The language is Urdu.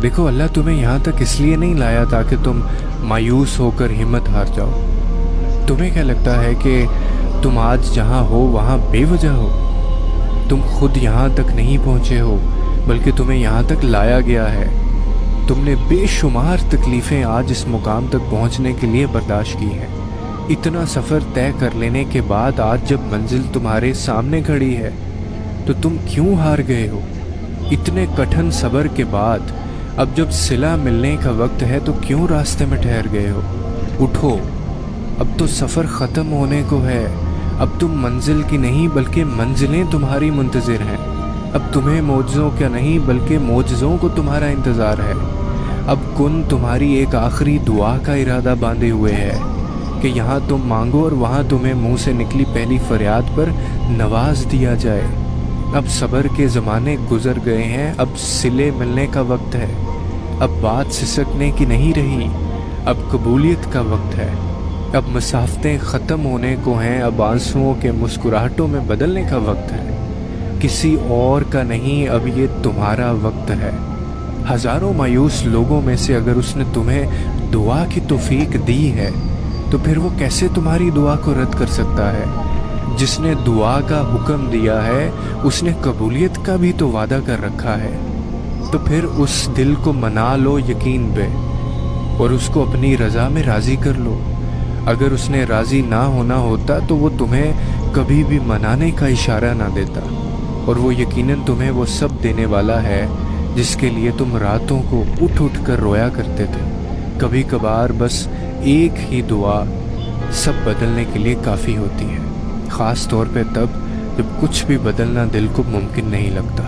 دیکھو اللہ تمہیں یہاں تک اس لیے نہیں لایا تاکہ تم مایوس ہو کر ہمت ہار جاؤ۔ تمہیں کیا لگتا ہے کہ تم آج جہاں ہو وہاں بے وجہ ہو؟ تم خود یہاں تک نہیں پہنچے ہو بلکہ تمہیں یہاں تک لایا گیا ہے۔ تم نے بے شمار تکلیفیں آج اس مقام تک پہنچنے کے لیے برداشت کی ہیں۔ اتنا سفر طے کر لینے کے بعد آج جب منزل تمہارے سامنے کھڑی ہے تو تم کیوں ہار گئے ہو؟ اتنے کٹھن صبر کے بعد اب جب صلہ ملنے کا وقت ہے تو کیوں راستے میں ٹھہر گئے ہو؟ اٹھو، اب تو سفر ختم ہونے کو ہے۔ اب تم منزل کی نہیں بلکہ منزلیں تمہاری منتظر ہیں۔ اب تمہیں معجزوں کا نہیں بلکہ معجزوں کو تمہارا انتظار ہے۔ اب کن تمہاری ایک آخری دعا کا ارادہ باندھے ہوئے ہے کہ یہاں تم مانگو اور وہاں تمہیں منہ سے نکلی پہلی فریاد پر نواز دیا جائے۔ اب صبر کے زمانے گزر گئے ہیں، اب صلے ملنے کا وقت ہے۔ اب بات سسکنے کی نہیں رہی، اب قبولیت کا وقت ہے۔ اب مسافتیں ختم ہونے کو ہیں، اب آنسوؤں کے مسکراہٹوں میں بدلنے کا وقت ہے۔ کسی اور کا نہیں، اب یہ تمہارا وقت ہے۔ ہزاروں مایوس لوگوں میں سے اگر اس نے تمہیں دعا کی توفیق دی ہے تو پھر وہ کیسے تمہاری دعا کو رد کر سکتا ہے؟ جس نے دعا کا حکم دیا ہے اس نے قبولیت کا بھی تو وعدہ کر رکھا ہے۔ تو پھر اس دل کو منا لو یقین پہ اور اس کو اپنی رضا میں راضی کر لو۔ اگر اس نے راضی نہ ہونا ہوتا تو وہ تمہیں کبھی بھی منانے کا اشارہ نہ دیتا، اور وہ یقیناً تمہیں وہ سب دینے والا ہے جس کے لیے تم راتوں کو اٹھ اٹھ کر رویا کرتے تھے۔ کبھی کبھار بس ایک ہی دعا سب بدلنے کے لیے کافی ہوتی ہے، خاص طور پہ تب جب کچھ بھی بدلنا دل کو ممکن نہیں لگتا۔